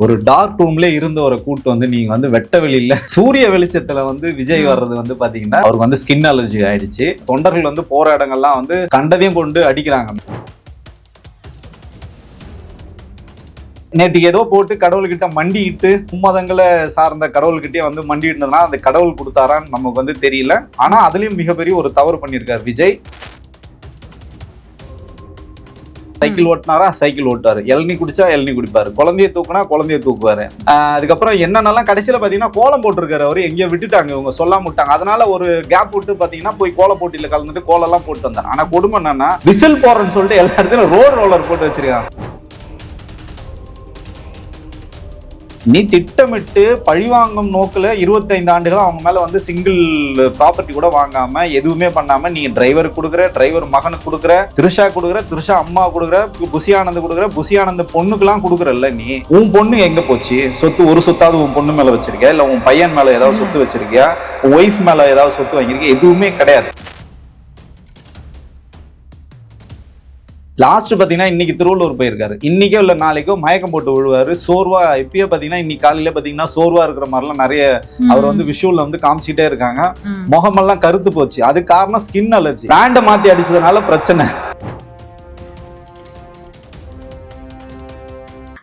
ஒரு டார்க் ரூம்ல இருந்த ஒரு கூட்டு வந்து நீங்க வந்து வெட்ட வெளியில சூரிய வெளிச்சத்துல வந்து விஜய் வர்றது வந்து பாத்தீங்கன்னா அவருக்கு வந்து ஸ்கின் அலர்ஜி ஆயிடுச்சு. தொண்டர்கள் வந்து போற இடங்கள்லாம் வந்து கண்டதையும் கொண்டு அடிக்கிறாங்க. நேற்றுக்கு ஏதோ போட்டு கடவுள்கிட்ட மண்டிட்டு மும்மதங்களை சார்ந்த கடவுள்கிட்டே வந்து மண்டிட்டுனா அந்த கடவுள் கொடுத்தாரான்னு நமக்கு வந்து தெரியல. ஆனா அதுலயும் மிகப்பெரிய ஒரு தவறு பண்ணியிருக்காரு விஜய். சைக்கிள் ஓட்டினாரா சைக்கிள் ஓட்டுவாரு, இளநீ குடிச்சா இளநீ குடிப்பாரு, குழந்தைய தூக்குனா குழந்தைய தூக்குவாரு. அதுக்கப்புறம் என்னென்னலாம் கடைசியில பாத்தீங்கன்னா கோலம் போட்டிருக்காரு. அவரு எங்கேயோ விட்டுட்டாங்க, இவங்க சொல்லாம விட்டாங்க. அதனால ஒரு கேப் விட்டு பாத்தீங்கன்னா போய் கோல போட்டியில கலந்துட்டு கோலம் எல்லாம் போட்டு வந்தார். ஆனா கொடுமை என்னன்னா விசில் போடுறேன்னு சொல்லிட்டு எல்லா இடத்துலயும் ரோலர் போட்டு வச்சிருக்காங்க. நீ திட்டமிட்டு பழிவாங்கும் நோக்கில் 25 ஆண்டுகள் அவங்க மேல வந்து சிங்கிள் ப்ராப்பர்ட்டி கூட வாங்காம எதுவுமே பண்ணாம நீ டிரைவர் கொடுக்குற, டிரைவர் மகனுக்கு கொடுக்குற, த்ரிஷா கொடுக்குற, த்ரிஷா அம்மா கொடுக்குற, புசி ஆனந்த் கொடுக்குற, புசி ஆனந்த் பொண்ணுக்கெல்லாம் கொடுக்குறல்ல. நீ உன் பொண்ணு எங்க போச்சு? சொத்து ஒரு சொத்தாவது உன் பொண்ணு மேல வச்சிருக்கியா? இல்ல உன் பையன் மேல ஏதாவது சொத்து வச்சிருக்கியா? உன் ஒய்ஃப் மேல ஏதாவது சொத்து வாங்கியிருக்கியா? எதுவுமே கிடையாது. லாஸ்ட் பாத்தீங்கன்னா இன்னைக்கு திருவள்ளூர் போயிருக்காரு. இன்னைக்கோ இல்ல நாளைக்கோ மயக்கம் போட்டு விழுவாரு. சோர்வா இப்பயே பாத்தீங்கன்னா இன்னைக்கு காலையில பாத்தீங்கன்னா சோர்வா இருக்கிற மாதிரிலாம் நிறைய அவர் வந்து விஷுவல்ல வந்து காமிச்சிட்டே இருக்காங்க. முகமெல்லாம் கருத்து போச்சு. அது காரணம் ஸ்கின் அலர்ஜி. பிராண்ட மாத்தி அடிச்சதுனால பிரச்சனை.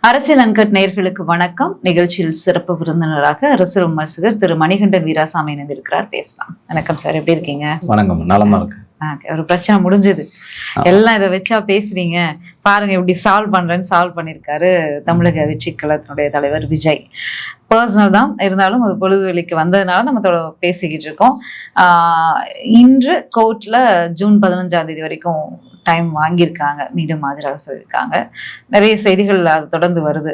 அரசியல் அன்கட் நேயர்களுக்கு வணக்கம். நிகழ்ச்சியில் சிறப்பு விருந்தினராக அரசியல் விமர்சகர் திரு மணிகண்டன் வீராசாமி இணைந்திருக்கிறார். பேசலாம். வணக்கம் சார், எப்படி இருக்கீங்க? வணக்கம், நலமா இருக்கு. ஒரு பிரச்சனை முடிஞ்சது, எல்லாம் இதை வச்சா பேசுறீங்க பாருங்க இப்படி சால்வ் பண்றேன்னு சால்வ் பண்ணிருக்காரு தமிழக வெற்றி கழகத்தினுடைய தலைவர் விஜய். பர்சனல் தான் இருந்தாலும் அது பொழுதுவெளிக்கு வந்ததுனால நம்ம பேசிக்கிட்டு இருக்கோம். இன்று கோர்ட்ல ஜூன் 15ஆம் தேதி வரைக்கும் டைம் வாங்கியிருக்காங்க, மீண்டும் ஆஜராக சொல்லியிருக்காங்க. நிறைய செய்திகள் அது தொடர்ந்து வருது.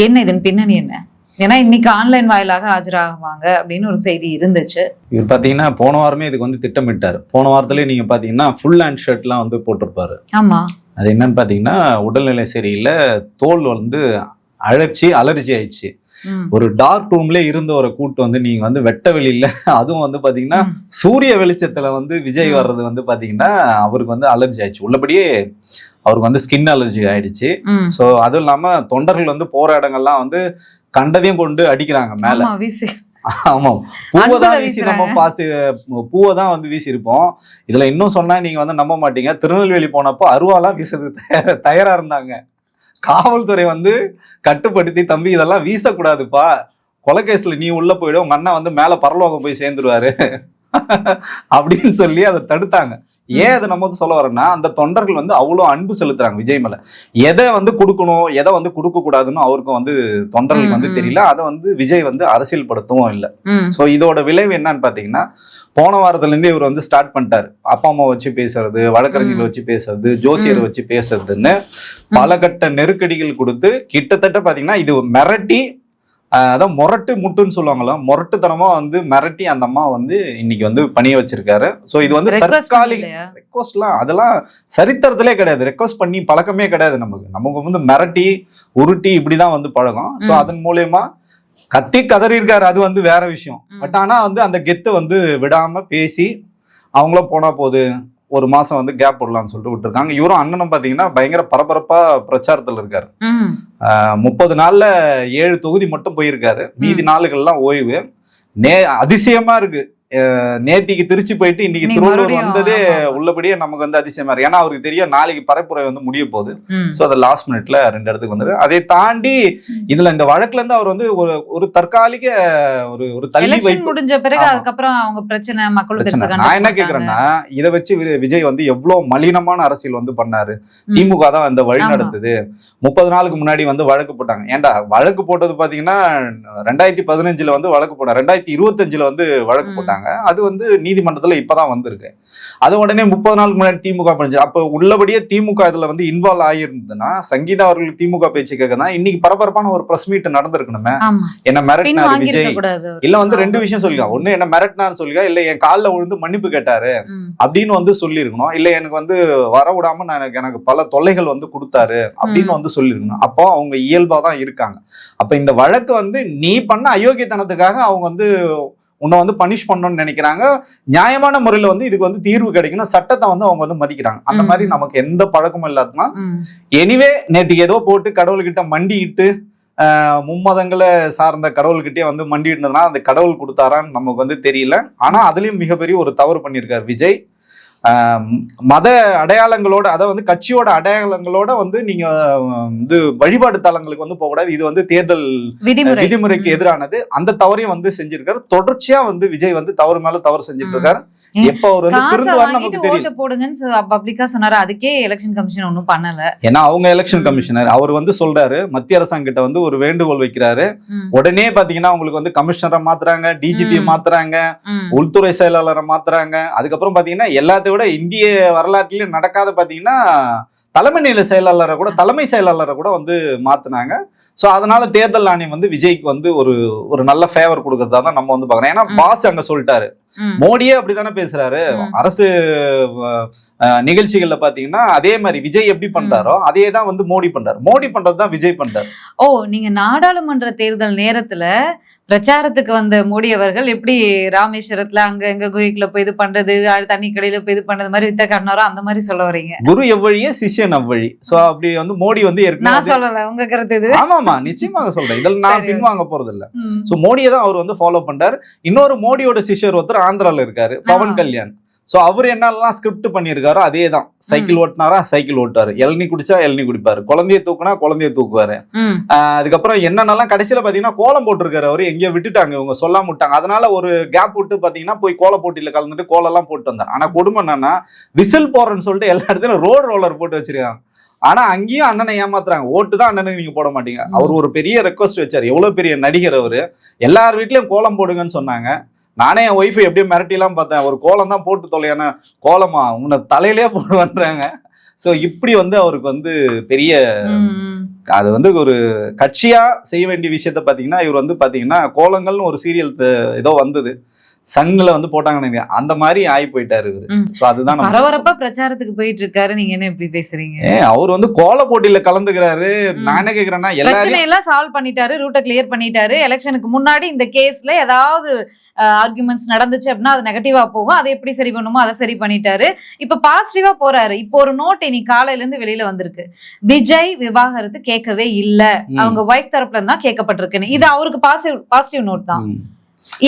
என்ன இதன் பின்னணி என்ன? ஏன்னா இன்னைக்கு ஆன்லைன் வாயிலாக ஆஜராகுவாங்க அப்படின்னு ஒரு செய்தி இருந்துச்சு. இவர் பாத்தீங்கன்னா போன வாரமே இதுக்கு வந்து திட்டமிட்டாரு. போன வாரத்திலே நீங்க பாத்தீங்கன்னா ஃபுல் ஹேண்ட் ஷர்ட் எல்லாம் வந்து போட்டிருப்பாரு. ஆமா, அது என்னன்னு பாத்தீங்கன்னா உடல்நிலை சரியில்லை, தோல் வந்து அலர்ஜி ஆயிடுச்சு. ஒரு டார்க் ரூம்ல இருந்த ஒரு கூட்டு வந்து நீங்க வந்து வெட்ட வெளியில, அதுவும் வந்து பாத்தீங்கன்னா சூரிய வெளிச்சத்துல வந்து விஜய் வர்றது வந்து பாத்தீங்கன்னா அவருக்கு வந்து அலர்ஜி ஆயிடுச்சு. உள்ளபடியே அவருக்கு வந்து ஸ்கின் அலர்ஜி ஆயிடுச்சு. சோ அதுவும் இல்லாம தொண்டர்கள் வந்து போற இடங்கள்லாம் வந்து கண்டதையும் கொண்டு அடிக்கிறாங்க மேல. ஆமா, பூவைதான் வீசி நம்ம பூவை தான் வந்து வீசி இருப்போம். இதுல இன்னும் சொன்னா நீங்க வந்து நம்ப மாட்டீங்க, திருநெல்வேலி போனப்போ அருவாலாம் வீசுறது தயாரா இருந்தாங்க. காவல்துறை வந்து கட்டுப்படுத்தி, தம்பி இதெல்லாம் வீசக்கூடாதுப்பா, கொலைகேஸ்ல நீ உள்ள போயிடும், உங்க அண்ணா வந்து மேல பரலோகம் போய் சேர்ந்துருவாரு அப்படின்னு சொல்லி அதை தடுத்தாங்க. ஏன் அதை நம்ம வந்து சொல்ல வரோம்னா, அந்த தொண்டர்கள் வந்து அவ்வளோ அன்பு செலுத்துறாங்க விஜய் மேல. எதை வந்து கொடுக்கணும் எதை வந்து கொடுக்க கூடாதுன்னு அவருக்கும் வந்து தொண்டர்களுக்கு வந்து தெரியல. அதை வந்து விஜய் வந்து அரசியல்படுத்தவும் இல்லை. ஸோ இதோட விளைவு என்னன்னு பாத்தீங்கன்னா, போன வாரத்துல இருந்து இவர் வந்து ஸ்டார்ட் பண்ணிட்டாரு. அப்பா அம்மா வச்சு பேசுறது, வழக்கறிஞர்களை வச்சு பேசுறது, ஜோசியரை வச்சு பேசுறதுன்னு பல கட்ட நெருக்கடிகள் கொடுத்து கிட்டத்தட்ட பாத்தீங்கன்னா இது மிரட்டி, அதான் முரட்டு முட்டுன்னு சொல்லுவாங்களா, முரட்டுத்தனமா வந்து மிரட்டி அந்த அம்மா வந்து இன்னைக்கு வந்து பணிய வச்சிருக்காரு. சோ இது வந்து தற்காலிக ரெக்வஸ்ட்லாம், அதெல்லாம் சரித்திரத்திலே கிடையாது. ரெக்வஸ்ட் பண்ணி பழக்கமே கிடையாது நமக்கு வந்து மிரட்டி உருட்டி இப்படிதான் வந்து பழகம். சோ அதன் மூலயமா கத்தி கதறி இருக்காரு, அது வந்து வேற விஷயம். பட் ஆனா வந்து அந்த கெத்தை வந்து விடாம பேசி அவங்கள போனா போது ஒரு மாசம் வந்து கேப் போடலாம்னு சொல்லிட்டு விட்டுருக்காங்க. இவரும் அண்ணனும் பாத்தீங்கன்னா பயங்கர பரபரப்பா பிரச்சாரத்துல இருக்காரு. 30 நாள்ல 7 தொகுதி மட்டும் போயிருக்காரு. மீதி நாளுகள்லாம் ஓய்வு. அதிசயமா இருக்கு. நேத்திக்கு திருச்சி போயிட்டு இன்னைக்கு திருவள்ளூர் வந்ததே உள்ளபடியே நமக்கு வந்து அதிசயமா இருக்கு. ஏன்னா அவருக்கு தெரியும் நாளைக்கு பரப்புரை வந்து முடிய போகுது. சோ அதை லாஸ்ட் மினிட்ல 2 இடத்துக்கு வந்துரு. அதை தாண்டி இதுல இந்த வழக்குல இருந்து அவர் வந்து ஒரு தற்காலிக ஒரு தள்ளி வைப்பு முடிஞ்ச பிறகு அதுக்கப்புறம் அவங்க பிரச்சனை மக்களுக்கு. நான் என்ன கேக்குறேன்னா, இதை வச்சு விஜய் வந்து எவ்வளவு மலினமான அரசியல் வந்து பண்ணாரு. திமுக தான் அந்த வழி நடத்துது. 30 நாளுக்கு முன்னாடி வந்து வழக்கு போட்டாங்க. ஏன்டா வழக்கு போட்டது பாத்தீங்கன்னா 2015 வந்து வழக்கு போட்டாங்க, 2025 வந்து வழக்கு போட்டாங்க. அது வந்து நீதிமன்றத்துல இப்பதான் வந்திருக்கு. அது உடனே 30 நாளுக்கு முன்னாடி திமுக பண்ணிச்சு. அப்ப உள்ளபடியே திமுக இதுல வந்து இன்வால்வ் ஆகியிருந்ததுன்னா, சங்கீதா அவர்கள் திமுக பேச்சு கேட்கதான் இன்னைக்கு பரபரப்பான ஒரு பிரஸ் மீட் நடந்திருக்கணுமே. என்ன மிரட்டினாரு விஜய், இல்ல வந்து 2 விஷயம் சொல்லிக்கலாம். ஒண்ணு என்ன மிரட்டினான்னு சொல்லிக்கா, இல்ல என் காலில் விழுந்து மன்னிப்பு கேட்டாரு அப்படின்னு வந்து சொல்லியிருக்கணும். இல்ல எனக்கு வந்து வர விடாம எனக்கு பல தொல்லைகள் வந்து கொடுத்தாரு அப்படின்னு வந்து சொல்லியிருக்கணும். அப்போ அவங்க இயல்பா தான் இருக்காங்க. அப்ப இந்த வழக்கு வந்து நீ பண்ண அயோக்கியத்தனத்துக்காக அவங்க வந்து உன்னை வந்து பனிஷ் பண்ணணும்னு நினைக்கிறாங்க. நியாயமான முறையில வந்து இதுக்கு வந்து தீர்வு கிடைக்கணும், சட்டத்தை வந்து அவங்க வந்து மதிக்கிறாங்க. அந்த மாதிரி நமக்கு எந்த பழக்கமும் இல்லாததுனா, எனிவே நேற்றுக்கு ஏதோ போட்டு கடவுள்கிட்ட மண்டிட்டு மும்மதங்களை சார்ந்த கடவுள்கிட்டயே வந்து மண்டிட்டு அந்த கடவுள் கொடுத்தாரான்னு நமக்கு வந்து தெரியல. ஆனா அதுலயும் மிகப்பெரிய ஒரு தவறு பண்ணியிருக்காரு விஜய். மத அடையாளங்களோட, அதாவது வந்து கட்சியோட அடையாளங்களோட வந்து நீங்க வந்து வழிபாடு தலங்களுக்கு வந்து போகக்கூடாது. இது வந்து தேர்தல் விதிமுறைக்கு எதிரானது. அந்த தவறையும் வந்து செஞ்சிருக்காரு. தொடர்ச்சியா வந்து விஜய் வந்து தவறு மேல தவறு செஞ்சுட்டு இருக்காரு. எப்ப அவர் வந்து திருந்துவார் நமக்கு தெரியல. போடுங்கன்னு பப்ளிக்கா சொன்னாரு. அதுக்கே எலெக்ஷன் கமிஷன் ஒன்னும் பண்ணல. ஏன்னா அவங்க எலெக்ஷன் கமிஷனர் அவர் வந்து சொல்றாரு, மத்திய அரசாங்கம் கிட்ட வந்து ஒரு வேண்டுகோள் வைக்கிறாரு. உடனே பாத்தீங்கன்னா உங்களுக்கு வந்து கமிஷனரை மாத்துறாங்க, டிஜிபி மாத்துறாங்க, உள்துறை செயலாளரை மாத்துறாங்க. அதுக்கப்புறம் பாத்தீங்கன்னா எல்லாத்தையும் விட இந்திய வரலாற்றிலும் நடக்காத பாத்தீங்கன்னா தலைமை செயலாளரை கூட வந்து மாத்துனாங்க. சோ அதனால தேர்தல் ஆணையம் வந்து விஜய்க்கு வந்து ஒரு நல்ல ஃபேவர் கொடுக்கறதா தான் நம்ம வந்து பாக்குறோம். ஏன்னா பாஸ் அங்க சொல்லிட்டாரு, மோடியே அப்படித்தானே பேசுறாரு. அரசு நிகழ்ச்சிகள்ல பாத்தீங்கன்னா அதே மாதிரி விஜய் எப்படி பண்றாரோ அதே தான் வந்து மோடி பண்றாரு. மோடி பண்றதுதான் விஜய் பண்றாரு. ஓ, நீங்க நாடாளுமன்ற தேர்தல் நேரத்துல பிரச்சாரத்துக்கு வந்த மோடி அவர்கள் எப்படி ராமேஸ்வரத்துல அங்க எங்க கோயிலுக்குள்ள போய் இது பண்றது, தண்ணி கடையில போய் இது பண்றது மாதிரி வித்த காரணரோ அந்த மாதிரி சொல்ல வரீங்க. குரு எவ்வழியே சிஷ்யன் அவ்வழி. சோ அப்படி வந்து மோடி வந்து நான் சொல்லல, உங்க கருத்து இது. ஆமாமா, நிச்சயமாக சொல்றேன். இதுல நான் பின்வாங்க போறது இல்ல. சோ மோடியை தான் அவர் வந்து ஃபாலோ பண்றாரு. இன்னொரு மோடியோட சிஷ்யர் ஒருத்தர் ஆந்திரால இருக்காரு, பவன் கல்யாண். சோ அவர் என்னெல்லாம் ஸ்கிரிப்ட் பண்ணிருக்காரோ அதே தான். சைக்கிள் ஓட்டினாரா சைக்கிள் ஓட்டாரு, இளநீ குடிச்சா இளநீ குடிப்பாரு, குழந்தைய தூக்குனா குழந்தைய தூக்குவாரு. அதுக்கப்புறம் என்னென்னலாம் கடைசியில பாத்தீங்கன்னா கோலம் போட்டிருக்காரு. அவரு எங்கேயோ விட்டுட்டாங்க, இவங்க சொல்லாம விட்டாங்க. அதனால ஒரு கேப் விட்டு பாத்தீங்கன்னா போய் கோல போட்டியில கலந்துட்டு கோலெல்லாம் போட்டு வந்தார். ஆனா கொடுமை என்னன்னா விசில் போடுறேன்னு சொல்லிட்டு எல்லா இடத்துலயும் ரோலர் போட்டு வச்சிருக்காங்க. ஆனா அங்கேயும் அண்ணனை ஏமாத்துறாங்க. ஓட்டு தான் அண்ணனுக்கு நீங்க போட மாட்டீங்க. அவர் ஒரு பெரிய ரெக்வஸ்ட் வச்சாரு. எவ்வளவு பெரிய நடிகர் அவரு. எல்லார் வீட்லயும் கோலம் போடுங்கன்னு சொன்னாங்க. நானே என் ஒய்ஃபை எப்படியும் மிரட்டிலாம் பார்த்தேன். ஒரு கோலம் தான் போட்டு தொலையான கோலமா உன்னை தலையிலே போடுவான்றாங்க. ஸோ இப்படி வந்து அவருக்கு வந்து பெரிய அது வந்து ஒரு கட்சியா செய்ய வேண்டிய விஷயத்த பாத்தீங்கன்னா இவர் வந்து பாத்தீங்கன்னா கோலங்கள்னு ஒரு சீரியல் ஏதோ வந்தது, சன்ல வந்து போட்டாங்கன்னு அந்த மாதிரி ஆகி போயிட்டாரு இவரு. சோ அதுதான் பரபரப்பா பிரச்சாரத்துக்கு போயிட்டு இருக்காரு. நீங்க என்ன இப்படி பேசுறீங்க? அவர் வந்து கோல போட்டியில கலந்துக்கிறாரு. நான் என்ன கேக்குறேன்னா பிரச்சனை எல்லாம் சால்வ் பண்ணிட்டாரு, ரூட்டை கிளியர் பண்ணிட்டாரு. எலெக்ஷனுக்கு முன்னாடி இந்த கேஸ்ல ஏதாவது ஆர்குமெண்ட்ஸ் நடந்துச்சு அப்படின்னா அது நெகட்டிவா போகும். அதை எப்படி சரி பண்ணுமோ அதை சரி பண்ணிட்டாரு. இப்ப பாசிட்டிவா போறாரு. இப்போ ஒரு நோட் இன்னைக்கு காலையில இருந்து வெளியில வந்திருக்கு. விஜய் விவாகரத்து கேட்கவே இல்ல, அவங்க வைஃப் தரப்புல இருந்தா கேட்கப்பட்டிருக்குன்னு. இது அவருக்கு பாசிட்டிவ் நோட் தான்.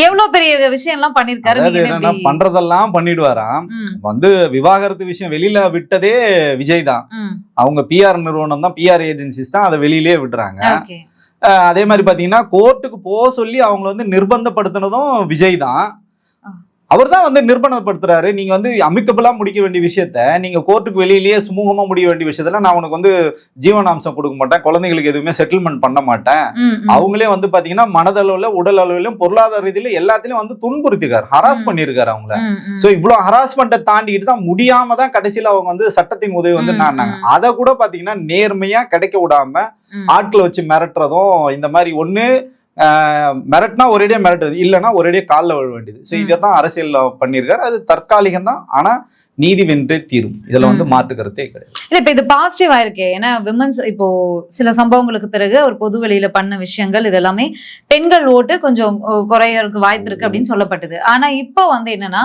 எவ்வளவு பெரிய விஷயம் எல்லாம் பண்ணிருக்காரு. பண்றதெல்லாம் பண்ணிடுவாராம். வந்து விவாகரத்து விஷயம் வெளியில விட்டதே விஜய் தான். அவங்க பிஆர் நிறுவனம் தான், பிஆர் ஏஜென்சிஸ் தான் அதை வெளியிலே விடுறாங்க. அதே மாதிரி பாத்தீங்கன்னா கோர்ட்டுக்கு போக சொல்லி அவங்க வந்து நிர்பந்தப்படுத்தினதும் விஜய் தான். அவர் தான் வந்து நிர்பந்தப்படுத்துறாரு. நீங்க வந்து அமிக்கபிளா முடிக்க வேண்டிய விஷயத்த நீங்க கோர்ட்டுக்கு வெளியிலேயே சுமூகமா முடிய வேண்டிய விஷயத்துல நான் உனக்கு வந்து ஜீவனாம்சம் கொடுக்க மாட்டேன், குழந்தைகளுக்கு எதுவுமே செட்டில்மெண்ட் பண்ண மாட்டேன். அவங்களே வந்து பாத்தீங்கன்னா மனதளவுல உடல் அளவிலும் பொருளாதார ரீதியில எல்லாத்திலயும் வந்து துன்புறுத்திருக்காரு, ஹராஸ் பண்ணிருக்காரு அவங்கள. சோ இவ்வளவு ஹராஸ்மெண்ட்டை தாண்டிக்கிட்டு தான் முடியாம தான் கடைசியில அவங்க வந்து சட்டத்தின் உதவி வந்து நானாங்க. அதை கூட பாத்தீங்கன்னா நேர்மையா கிடைக்க விடாம ஆட்களை வச்சு மிரட்டுறதும், இந்த மாதிரி ஒண்ணு மிரட்டினா ஒரேடியா மிரட்டுறது, இல்லைன்னா ஒரேடியா காலில் விழ வேண்டியது. ஸோ இதைதான் அரசியல் பண்ணியிருக்காரு. அது தற்காலிகம் தான், ஆனா நீதி வென்றே தீரும். இதுல வந்து மாற்று கருத்தே கிடையாது. இல்ல இப்ப இது பாசிட்டிவா இருக்கு. ஏன்னா விமன்ஸ் இப்போ சில சம்பவங்களுக்கு பிறகு ஒரு பொது வெளியில பண்ண விஷயங்கள் இதெல்லாமே பெண்கள் ஓட்டு கொஞ்சம் குறையறதுக்கு வாய்ப்பு இருக்கு அப்படின்னு சொல்லப்பட்டது. ஆனா இப்போ வந்து என்னன்னா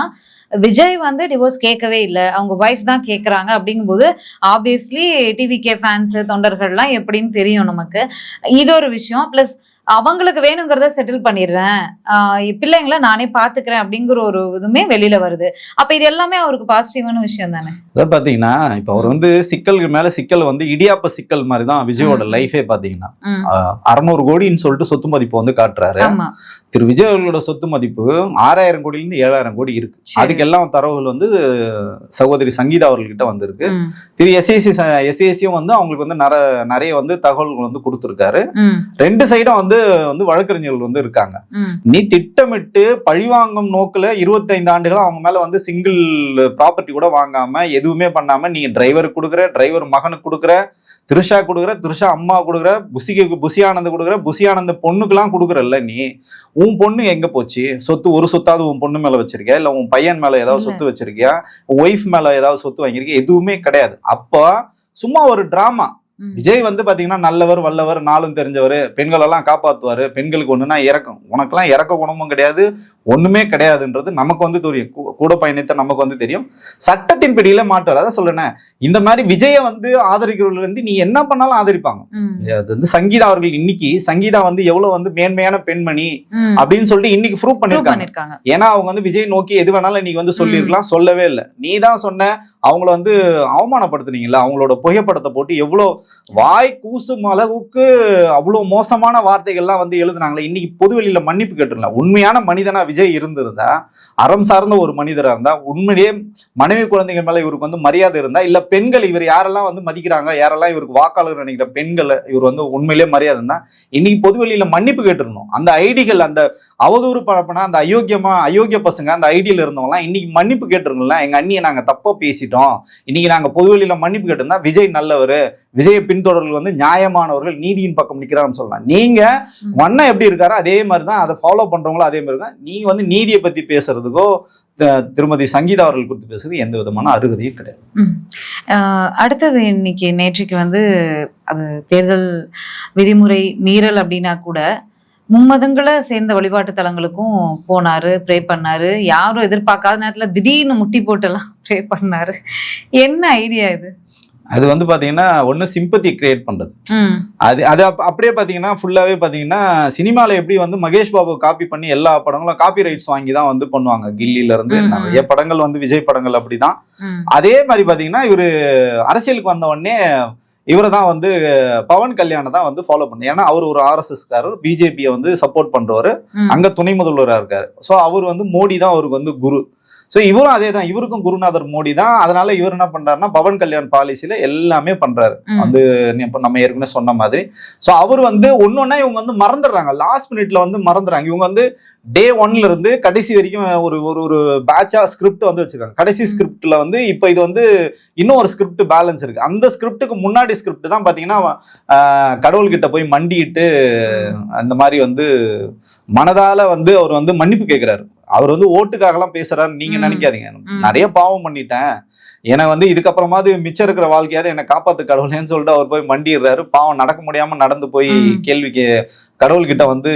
விஜய் வந்து டிவோர்ஸ் கேட்கவே இல்லை, அவங்க ஒய்ஃப் தான் கேட்கறாங்க. அப்படிங்கும்போது ஆப்வியஸ்லி டிவிகே ஃபேன்ஸ் தொண்டர்கள்லாம் எப்படின்னு தெரியும் நமக்கு. இது ஒரு விஷயம். பிளஸ் அவங்களுக்கு வேணுங்கிறத செட்டில் பண்ணிடுறேன், பிள்ளைங்களை நானே பாத்துக்கிறேன் அப்படிங்கிற ஒரு இதுவுமே வெளியில வருது. அப்ப இது எல்லாமே அவருக்கு பாசிட்டிவான விஷயம் தானே. அதான் பாத்தீங்கன்னா இப்ப அவர் வந்து சிக்கலுக்கு மேல சிக்கல் வந்து இடியாப்ப சிக்கல் மாதிரிதான் விஜயோட லைஃபே. பாத்தீங்கன்னா 600 கோடின்னு சொல்லிட்டு சொத்து மதிப்பு வந்து காட்டுறாரு. திரு விஜய் அவர்களோட சொத்து மதிப்பு 6000 கோடியிலிருந்து 7000 கோடி இருக்கு. அதுக்கெல்லாம் தரவுகள் வந்து சகோதரி சங்கீதா அவர்கள்கிட்ட வந்திருக்கு. திரு எஸ்ஏசியும் வந்து அவங்களுக்கு வந்து நிறைய வந்து தகவல்கள் வந்து கொடுத்துருக்காரு. ரெண்டு சைடும் வந்து வழக்கறிஞர்கள் வந்து இருக்காங்க. நீ திட்டமிட்டு பழிவாங்கும் நோக்குல 25 ஆண்டுகளா அவங்க மேல வந்து சிங்கிள் ப்ராப்பர்ட்டி கூட வாங்காம எதுவுமே பண்ணாம நீ டிரைவருக்கு கொடுக்குற, டிரைவர் மகனுக்கு கொடுக்குற, திருஷா கொடுக்குற, திருஷா அம்மா கொடுக்குற, புசி ஆனந்த் கொடுக்குற, புசி ஆனந்த் பொண்ணுக்கெல்லாம் கொடுக்குறல்ல. நீ உன் பொண்ணு எங்க போச்சு? சொத்து ஒரு சொத்தாவது உன் பொண்ணு மேல வச்சிருக்கியா, இல்ல உன் பையன் மேல ஏதாவது சொத்து வச்சிருக்கியா, உன் ஒய்ஃப் மேல ஏதாவது சொத்து வாங்கியிருக்கியா? எதுவுமே கிடையாது. அப்ப சும்மா ஒரு டிராமா, விஜய் வந்து பாத்தீங்கன்னா நல்லவர், வல்லவர், நாளும் தெரிஞ்சவர், பெண்கள் எல்லாம் காப்பாத்துவாரு, பெண்களுக்கு ஒண்ணுனா இறக்கம், உனக்கெல்லாம் இறக்க குணமும் கிடையாது, ஒண்ணுமே கிடையாதுன்றது நமக்கு வந்து தெரியும், கூட பயணித்த நமக்கு வந்து தெரியும். சட்டத்தின் பிடியில மாட்டுவார். அதான் சொல்றேன், இந்த மாதிரி விஜயை வந்து ஆதரிக்கிறவர்கள் வந்து நீ என்ன பண்ணாலும் ஆதரிப்பாங்க. அது வந்து சங்கீதா அவர்கள் இன்னைக்கு சங்கீதா வந்து எவ்வளவு வந்து மேன்மையான பெண்மணி அப்படின்னு சொல்லிட்டு இன்னைக்கு ப்ரூவ் பண்ணிருக்காங்க. ஏன்னா அவங்க வந்து விஜய் நோக்கி எது வேணாலும் இன்னைக்கு வந்து சொல்லிருக்கலாம், சொல்லவே இல்லை. நீ தான் சொன்ன, அவங்கள வந்து அவமானப்படுத்துனீங்கல்ல, அவங்களோட புகைப்படத்தை போட்டு எவ்வளவு வாய் கூசும் அளவுக்கு அவ்வளவு மோசமான வார்த்தைகள்லாம் வந்து எழுதுனாங்களே. இன்னைக்கு பொதுவெளியில மன்னிப்பு கேட்டுருல. உண்மையான மனிதனா விஜய் இருந்திருந்தா, அறம் சார்ந்த ஒரு மனிதரா இருந்தா, உண்மையிலேயே மனைவி குழந்தைகள் மேல இவருக்கு வந்து மரியாதை இருந்தா, இல்ல பெண்கள் இவர் யாரெல்லாம் வந்து மதிக்கிறாங்க, யாரெல்லாம் இவருக்கு வாக்காளர் நினைக்கிற பெண்களை இவர் வந்து உண்மையிலேயே மரியாதை இருந்தா இன்னைக்கு பொதுவெளியில மன்னிப்பு கேட்டுருணும். அந்த ஐடிகள், அந்த அவதூறு பரப்புனா அந்த அயோக்கிய பசங்க அந்த ஐடியில இருந்தவங்கலாம் இன்னைக்கு மன்னிப்பு கேட்டுருங்களா, எங்க அண்ணியை நாங்க தப்பா பேசிட்டோம், இன்னைக்கு நாங்க பொதுவெளியில மன்னிப்பு கேட்டிருந்தா விஜய் நல்லவர், விஜய் பின்தொடர்கள் வந்து நியாயமானவர்கள், நீதியின் பக்கம் நிக்கிறான்னு சொல்லலாம். நீங்க மண்ணை எப்படி இருக்காரோ அதே மாதிரிதான், அதை ஃபாலோ பண்றவங்களும் அதே மாதிரி தான். நீங்க வந்து நீதியை பத்தி பேசுறதுக்கோ திருமதி சங்கீதா அவர்கள் குறித்து பேசுறது எந்த விதமான அருகதையும் கிடையாது. அடுத்தது இன்னைக்கு நேற்றுக்கு வந்து அது தேர்தல் விதிமுறை மீறல் அப்படின்னா கூட மும்மதங்களை சேர்ந்த வழிபாட்டு தலங்களுக்கும் போனாரு, ப்ரே பண்ணாரு. யாரும் எதிர்பார்க்காத நேரத்துல திடீர்னு முட்டி போட்டெல்லாம் ப்ரே பண்ணாரு. என்ன ஐடியா இது? அது வந்து பாத்தீங்கன்னா ஒண்ணு சிம்பத்தி கிரியேட் பண்றது. அது அப்படியே பாத்தீங்கன்னா ஃபுல்லாவே பாத்தீங்கன்னா சினிமால எப்படி வந்து மகேஷ் பாபு காப்பி பண்ணி எல்லா படங்களும் காப்பி ரைட்ஸ் வாங்கி தான் வந்து பண்ணுவாங்க. கில்லில இருந்து நிறைய படங்கள் வந்து விஜய் படங்கள் அப்படிதான். அதே மாதிரி பாத்தீங்கன்னா இவரு அரசியலுக்கு வந்த உடனே இவரை தான் வந்து பவன் கல்யாணம் தான் வந்து ஃபாலோ பண்ணு. ஏன்னா அவர் ஒரு ஆர்எஸ்எஸ்காரர், பிஜேபியை வந்து சப்போர்ட் பண்றவரு, அங்க துணை முதல்வராக இருக்காரு. ஸோ அவர் வந்து மோடி தான் அவருக்கு வந்து குரு. ஸோ இவரும் அதே தான், இவருக்கும் குருநாதர் மோடி தான். அதனால இவர் என்ன பண்றாருன்னா பவன் கல்யாண் பாலிசியில எல்லாமே பண்றாரு. வந்து நம்ம ஏற்கனவே சொன்ன மாதிரி. ஸோ அவர் வந்து ஒன்னொன்னா இவங்க வந்து மறந்துடுறாங்க, லாஸ்ட் மினிட்ல வந்து மறந்துடுறாங்க. இவங்க வந்து டே 1ல இருந்து கடைசி வரைக்கும் ஒரு பேட்சா ஸ்கிரிப்ட் வந்து வச்சிருக்காங்க. கடைசி ஸ்கிரிப்ட்ல வந்து இப்ப இது வந்து இன்னும் ஒரு ஸ்கிரிப்ட் பேலன்ஸ் இருக்கு. அந்த ஸ்கிரிப்டுக்கு முன்னாடி ஸ்கிரிப்ட் தான் பாத்தீங்கன்னா கடவுள்கிட்ட போய் மண்டிட்டு அந்த மாதிரி வந்து மனதால வந்து அவர் வந்து மன்னிப்பு கேட்கிறாரு. அவர் வந்து ஓட்டுக்காகலாம் பேசுறாரு நீங்க நினைக்காதீங்க. நிறைய பாவம் பண்ணிட்டேன், ஏன்னா வந்து இதுக்கப்புறமாவது மிச்சம் இருக்கிற வாழ்க்கையாவது என்னை காப்பாத்து கடவுளேன்னு சொல்லிட்டு அவர் போய் மண்டிடுறாரு. பாவம் நடக்க முடியாம நடந்து போய் கேள்விக்கு கடவுள்கிட்ட வந்து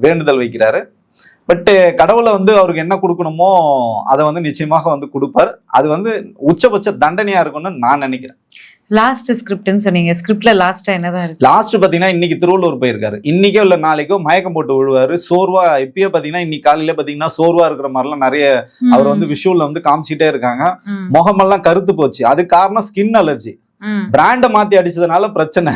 வேண்டுதல் வைக்கிறாரு. பட் கடவுளை வந்து அவருக்கு என்ன கொடுக்கணுமோ அதை வந்து நிச்சயமாக வந்து கொடுப்பார். அது வந்து உச்சபட்ச தண்டனையா இருக்கும்னு நான் நினைக்கிறேன். லாஸ்ட் ஸ்கிரிப்ட்னு சொன்னீங்க, ஸ்கிரிப்ட்ல லாஸ்டா என்னதான் இருக்கு? லாஸ்ட் பாத்தீங்கன்னா இன்னைக்கு திருவள்ளூர் போயிருக்காரு. இன்னைக்கோ இல்ல நாளைக்கோ மயக்கம் போட்டு விழுவாரு, சோர்வா. இப்பயே பாத்தீங்கன்னா இன்னைக்கு காலையில பாத்தீங்கன்னா சோர்வா இருக்கிற மாதிரிலாம் நிறைய அவர் வந்து விஷுவல்ல வந்து காமிச்சிட்டே இருக்காங்க. முகமெல்லாம் கருத்து போச்சு. அது காரணம் ஸ்கின் அலர்ஜி. பிராண்ட மாத்தி அடிச்சதுனால பிரச்சனை.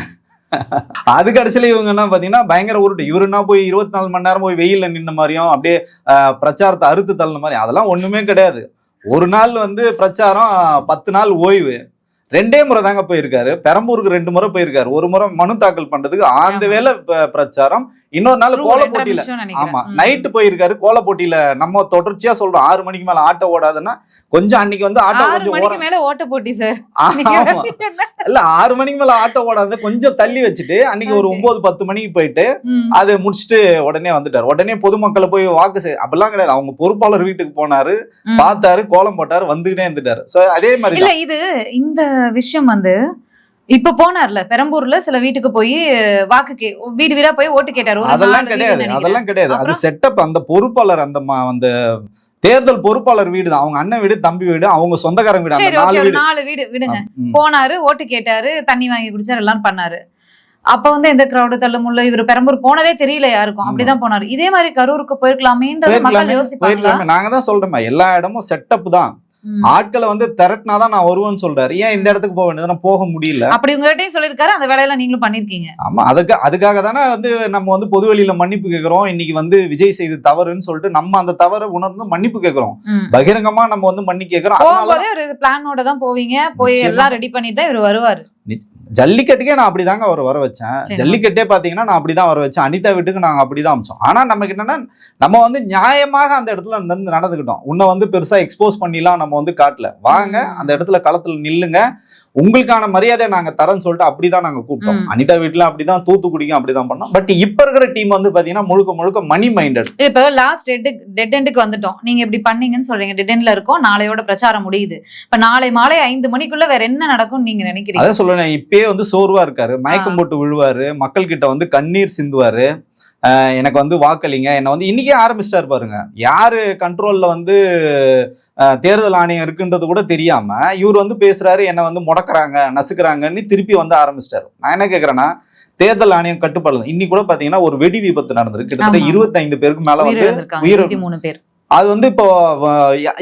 அது கடைசியில இவங்க என்ன பாத்தீங்கன்னா பயங்கர உருட்டு. இவருன்னா போய் 24 மணி நேரம் போய் வெயில்ல நின்ன மாதிரியும் அப்படியே பிரச்சாரத்தை அறுத்து தள்ளின மாதிரி, அதெல்லாம் ஒண்ணுமே கிடையாது. ஒரு நாள் வந்து பிரச்சாரம், 10 நாள் ஓய்வு. 2 முறை தாங்க போயிருக்காரு. பெரம்பூருக்கு 2 முறை போயிருக்காரு. ஒரு முறை மனு தாக்கல் பண்றதுக்கு அந்த வேலை பிரச்சாரம், இன்னொரு நாள் கோல போட்டியில. ஆமா, நைட்டு போயிருக்காரு கோல போட்டியில. நம்ம தொடர்ச்சியா சொல்றோம் 6 மணிக்கு மேல ஆட்டோ ஓடாதுன்னா கொஞ்சம் அன்னைக்கு வந்து ஆட்டோ கொஞ்சம் மேல ஓட்ட போட்டி சார். இல்ல 6 மணிக்கு மேல ஆட்டோ ஓடாது கொஞ்சம் தள்ளி வச்சுட்டு அன்னைக்கு ஒரு 9-10 மணிக்கு போயிட்டு அதை முடிச்சுட்டு உடனே வந்துட்டாரு. உடனே பொதுமக்களை போய் வாக்கு அப்படிலாம் கிடையாது. அவங்க பொறுப்பாளர் வீட்டுக்கு போனாரு, பார்த்தாரு, கோலம் போட்டாரு, வந்துகிட்டே இருந்துட்டாரு. சோ அதே மாதிரி இல்ல இது இந்த விஷயம் வந்து இப்ப போனார்ல பெரம்பூர்ல சில வீட்டுக்கு போய் வாக்கு வீடு வீடா போய் ஓட்டு கேட்டாரு. அதெல்லாம் கிடையாது. அது செட்டப். அந்த பொறுப்பாளர் அந்த தேர்தல் பொறுப்பாளர் வீடு தான். அவங்க அண்ணன் வீடு, தம்பி வீடு, அவங்க சொந்தக்காரங்க வீடு. 4 வீடு விடுங்க. போனாரு, ஓட்டு கேட்டாரு, தண்ணி வாங்கி குடிச்சாரு, எல்லாம் பண்ணாரு. அப்ப வந்து எந்த கிரௌடு தள்ளுமுள்ள இவர் பெரம்பூர் போனதே தெரியல யாருக்கும். அப்படிதான் போனாரு. இதே மாதிரி கரூருக்கு போயிருக்கலாமேன்ற மக்கள் யோசிப்பாங்க. நாங்க தான் சொல்றோமே, எல்லா இடமும் செட்டப் தான். ஆட்களை வந்து திரட்டினாதான் நான் வருவேன்னு சொல்றாரு. ஏன் இந்த இடத்துக்கு போக வேண்டியது, போக முடியல. அப்படி உங்ககிட்டயும் சொல்லிருக்காரு, அந்த வேலையெல்லாம் நீங்களும் பண்ணிருக்கீங்க. ஆமா, அதுக்காக தானே வந்து நம்ம வந்து பொது வெளியில மன்னிப்பு கேட்கிறோம். இன்னைக்கு வந்து விஜய் செய்து தவறுன்னு சொல்லிட்டு நம்ம அந்த தவறை உணர்ந்து மன்னிப்பு கேட்கிறோம். பகிரங்கமா நம்ம வந்து மன்னி கேட்கிறோம். போகும்போதே ஒரு பிளானோட தான் போவீங்க. போய் எல்லாம் ரெடி பண்ணிட்டு தான் இவர் வருவாரு. ஜல்லிக்கட்டுக்கே நான் அப்படிதாங்க அவர் வர வச்சேன். ஜல்லிக்கட்டே பாத்தீங்கன்னா நான் அப்படிதான் வர வச்சேன். அனிதா வீட்டுக்கு நாங்க அப்படிதான் அமிச்சோம். ஆனா நமக்கு என்னன்னா நம்ம வந்து நியாயமாக அந்த இடத்துல நடந்துக்கிட்டோம். உன்னை வந்து பெருசா எக்ஸ்போஸ் பண்ணிலாம் நம்ம வந்து காட்டல. வாங்க அந்த இடத்துல களத்துல நில்லுங்க, உங்களுக்கான மரியாதை நாங்க தரேன்னு சொல்லிட்டு அப்படிதான் நாங்க கூப்பிட்டோம். அனிதா வீட்டுல அப்படிதான், தூத்துக்குடிக்கும் அப்படிதான் பண்ணோம். பட் இப்ப இருக்கிற டீம் வந்து பாத்தீங்கன்னா முழுக்க முழுக்க மணி மைண்டட். இப்போ லாஸ்ட் டெட் எண்டுக்கு வந்துட்டோம். நீங்க இப்படி பண்ணீங்கன்னு சொல்றீங்க, டெட் எண்ட்ல இருக்கோம், நாளையோட பிரச்சாரம் முடியுது. இப்ப நாளை மாலை 5 மணிக்குள்ள வேற என்ன நடக்கும்னு நீங்க நினைக்கிறீங்க? அதான் சொல்றேன், இப்பயே வந்து சோர்வா இருக்காரு, மயக்கம் போட்டு விழுவாரு, மக்கள் கிட்ட வந்து கண்ணீர் சிந்துவாரு. எனக்கு வந்து வாக்களிங்க, என்ன வந்து இன்னைக்கே ஆரம்பிச்சிட்டாரு பாருங்க. யாரு கண்ட்ரோல்ல வந்து தேர்தல் ஆணையம் இருக்குன்றது கூட தெரியாம இவர் வந்து பேசுறாரு, என்ன வந்து முடக்குறாங்க நசுக்குறாங்கன்னு திருப்பி வந்து ஆரம்பிச்சிட்டாரு. நான் என்ன கேக்குறேன்னா, தேர்தல் ஆணையம் கட்டுப்பாடு இன்னைக்கு கூட பாத்தீங்கன்னா ஒரு வெடி விபத்து நடந்திருக்கு. கிட்டத்தட்ட 25 பேருக்கு மேல வந்து 23 பேர். அது வந்து இப்போ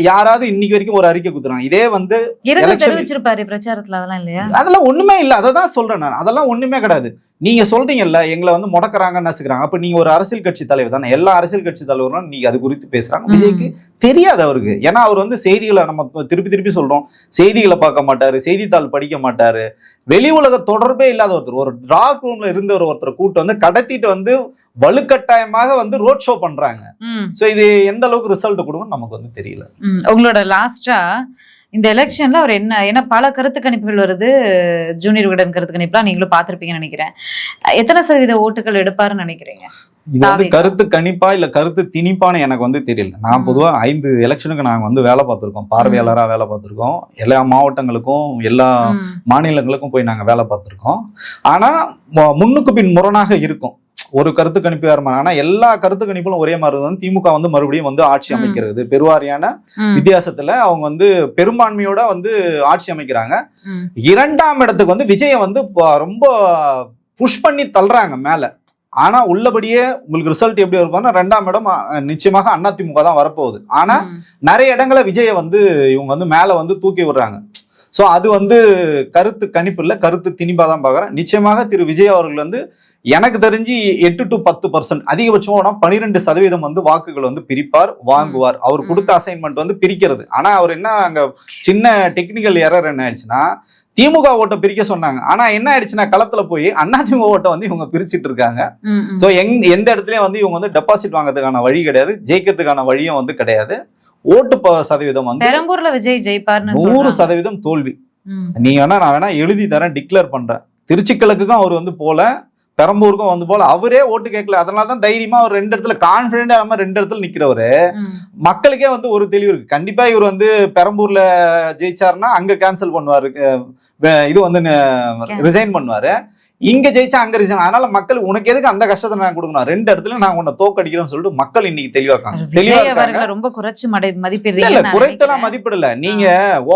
யாராவது இன்னைக்கு வரைக்கும் ஒரு அறிக்கை குடுத்துறாங்க. இதே வந்து தெரிவிச்சிருப்பாரு பிரச்சாரத்துல, அதெல்லாம் இல்லையா? அதெல்லாம் ஒண்ணுமே இல்ல. அததான் சொல்றேன் நான், அதெல்லாம் ஒண்ணுமே கிடையாது. நீங்க சொல்றீங்கல்ல எங்களை வந்து முடக்குறாங்க நசுக்குறாங்க, அப்ப நீங்க ஒரு அரசியல் கட்சி தலைவர் தானே, எல்லா அரசியல் கட்சி தலைவரும் நீங்க அது குறித்து பேசுறாங்க. விஜய்க்கு தெரியாது அவருக்கு, ஏன்னா அவர் வந்து செய்திகளை நம்ம திருப்பி சொல்றோம், செய்திகளை பார்க்க மாட்டாரு, செய்தித்தாள் படிக்க மாட்டாரு, வெளி உலக தொடர்பே இல்லாத ஒருத்தர், ஒரு டார்க் ரூம்ல இருந்த ஒருத்தர் கூட்டு வந்து கடத்திட்டு வந்து வலுக்கட்டாயமாக வந்து ரோட் ஷோ பண்றாங்க. சோ இது எந்த அளவுக்கு ரிசல்ட் கொடுக்கும் நமக்கு வந்து தெரியல. உங்களோட லாஸ்டா இந்த எலெக்ஷன்ல அவர் என்ன பல கருத்து கணிப்புகள் வருது, ஜூனியர் விகடன் கருத்து கணிப்புலாம் நீங்களும் பார்த்திருப்பீங்கன்னு நினைக்கிறேன். எத்தனை சதவீத ஓட்டுகள் எடுப்பாருன்னு நினைக்கிறீங்க? இது வந்து கருத்து கணிப்பா இல்ல கருத்து திணிப்பான்னு எனக்கு வந்து தெரியல. நான் பொதுவா 5 எலெக்ஷனுக்கு நாங்க வந்து வேலை பார்த்திருக்கோம், பார்வையாளரா வேலை பார்த்திருக்கோம். எல்லா மாவட்டங்களுக்கும் எல்லா மாநிலங்களுக்கும் போய் நாங்க வேலை பார்த்திருக்கோம். ஆனா முன்னுக்கு பின் முரணாக இருக்கும். ஒரு கருத்து கணிப்பு வேற மாதிரி, ஆனா எல்லா கருத்து கணிப்பும் ஒரே மாதிரி வந்து திமுக வந்து மறுபடியும் வந்து ஆட்சி அமைக்கிறது, பெருவாரியான வித்தியாசத்துல அவங்க வந்து பெரும்பான்மையோட வந்து ஆட்சி அமைக்கிறாங்க. 2ஆம் இடத்துக்கு வந்து விஜயை வந்து ரொம்ப புஷ் பண்ணி தள்ளுறாங்க மேல. ஆனா உள்ளபடியே உங்களுக்கு ரிசல்ட் எப்படி வரும்னா 2ஆம் இடம் நிச்சயமாக அதிமுக தான் வரப்போகுது. ஆனா நிறைய இடங்களை விஜயை வந்து இவங்க வந்து மேல வந்து தூக்கி விடுறாங்க. சோ அது வந்து கருத்து கணிப்பு இல்ல, கருத்து திணிப்பா தான் பாக்குறேன். நிச்சயமாக திரு விஜய் அவர்கள் வந்து எனக்கு தெரிஞ்சு 8 to 10% அதிகபட்சம் 12% வந்து வாக்குகள் வந்து பிரிப்பார், வாங்குவார். அவர் கொடுத்த அசைன்மெண்ட் வந்து பிரிக்கிறது. ஆனா அவர் என்ன, அங்க சின்ன டெக்னிக்கல் எரர் என்ன ஆயிடுச்சுன்னா, திமுக ஓட்டை பிரிக்க சொன்னாங்க. ஆனா என்ன ஆயிடுச்சுன்னா களத்துல போய் அதிமுக ஓட்டை வந்து இவங்க பிரிச்சுட்டு இருக்காங்க. சோ எந்த இடத்துலயும் வந்து இவங்க வந்து டெபாசிட் வாங்குறதுக்கான வழி கிடையாது, ஜெயிக்கிறதுக்கான வழியும் வந்து கிடையாது. ஓட்டு சதவீதம் வந்து பெரம்பூர்ல விஜய் ஜெயிப்பார்னு 100% தோல்வி. நீங்க வேணா நான் வேணா எழுதி தரேன், டிக்ளேர் பண்றேன். திருச்சி கிழக்குக்கும் அவர் வந்து போல, பெரம்பூருக்கும் வந்து போல, அவரே ஓட்டு கேட்கல. அதனாலதான் தைரியமா அவர் 2 இடத்துல கான்பிடென்டா 2 இடத்துல நிக்கிறவரு. மக்களுக்கே வந்து ஒரு தெளிவு இருக்கு, கண்டிப்பா இவர் வந்து பெரம்பூர்ல ஜெயிச்சாருன்னா அங்க கேன்சல் பண்ணுவாரு, இது வந்து ரிசைன் பண்ணுவாரு. இங்க ஜெயிச்சா அங்க ரிசைன். அதனால மக்கள் உனக்கு எதுக்கு அந்த கஷ்டத்தை நான் கொடுக்கணும், 2 இடத்துல நான் உன்னை தோக்கடிக்கிறேன்னு சொல்லிட்டு மக்கள் இன்னைக்கு தெளிவாக்காங்க. ரொம்ப குறைச்சு மதிப்பிடுறீங்க. இல்ல குறைத்தெல்லாம் மதிப்பிடல, நீங்க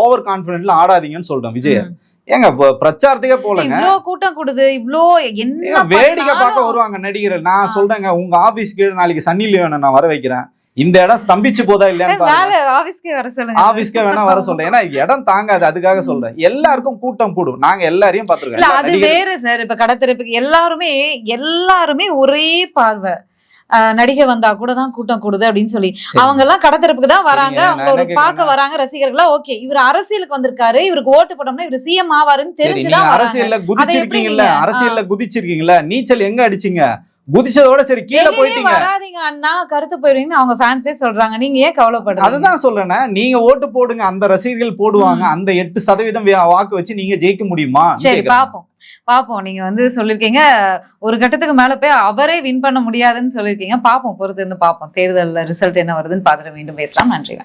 ஓவர் கான்பிடென்ட்ல ஆடாதீங்கன்னு சொல்றேன் விஜய். ஏங்க பிரச்சாரத்துக்கே போலங்க, இவ்ளோ கூட்டம் கூடுது, இவ்ளோ என்ன வேடிக்கை பார்க்க வருவாங்க நடிகர்கள். நான் சொல்றேங்க, உங்க ஆபீஸ் கீழே நாளைக்கு சன்னி லியோனை நான் வர வைக்கிறேன். இந்த இடம் ஸ்தம்பிச்சு போதா இல்லையான்னு ஆபீஸ்க்கே வர சொல்லுங்க, ஆபீஸ்க்கே வேணா வர சொல்றேன். ஏன்னா இடம் தாங்காது, அதுக்காக சொல்றேன். எல்லாருக்கும் கூட்டம் கூடும், நாங்க எல்லாரையும் பாத்துருக்கோம். அது வேற சார். இப்ப கடத்திருப்புக்கு எல்லாருமே ஒரே பார்வை, நடிகை வந்தா கூட தான் கூட்டம் கூடுது அப்படின்னு சொல்லி அவங்க எல்லாம் கடத்திறப்புக்கு தான் வராங்க, அவங்க ஒரு பார்க்க வராங்க ரசிகர்களா. ஓகே, இவர் அரசியலுக்கு வந்திருக்காரு, இவருக்கு ஓட்டு போட்டோம்னா இவர் சிஎம் ஆவாருன்னு தெரிஞ்சுதான் அரசியல்ல குதிச்சிருக்கீங்கல்ல, அரசியல்ல குதிச்சிருக்கீங்கல்ல, நீச்சல் எங்க அடிச்சீங்க? குதிச்சதோட சரி கீழே போயிட்டீங்க, வராதீங்க அண்ணா, கருத்து போயிருவீங்கன்னு அவங்க ஃபேன்ஸே சொல்றாங்க. நீங்க ஏன் கவலைப்படுறீங்க? அதுதான் சொல்றேன், நீங்க ஓட்டு போடுங்க, அந்த ரசிகர்கள் போடுவாங்க. அந்த 8% வாக்கு வச்சு நீங்க ஜெயிக்க முடியுமா? சரி பாப்போம். நீங்க வந்து சொல்லிருக்கீங்க ஒரு கட்டத்துக்கு மேல போய் அவரே வின் பண்ண முடியாதுன்னு சொல்லிருக்கீங்க. பாப்போம், பொறுத்து இருந்து பாப்போம். தேர்தல் ரிசல்ட் என்ன வருதுன்னு பாத்துட்டு மீண்டும் பேசலாம். நன்றி.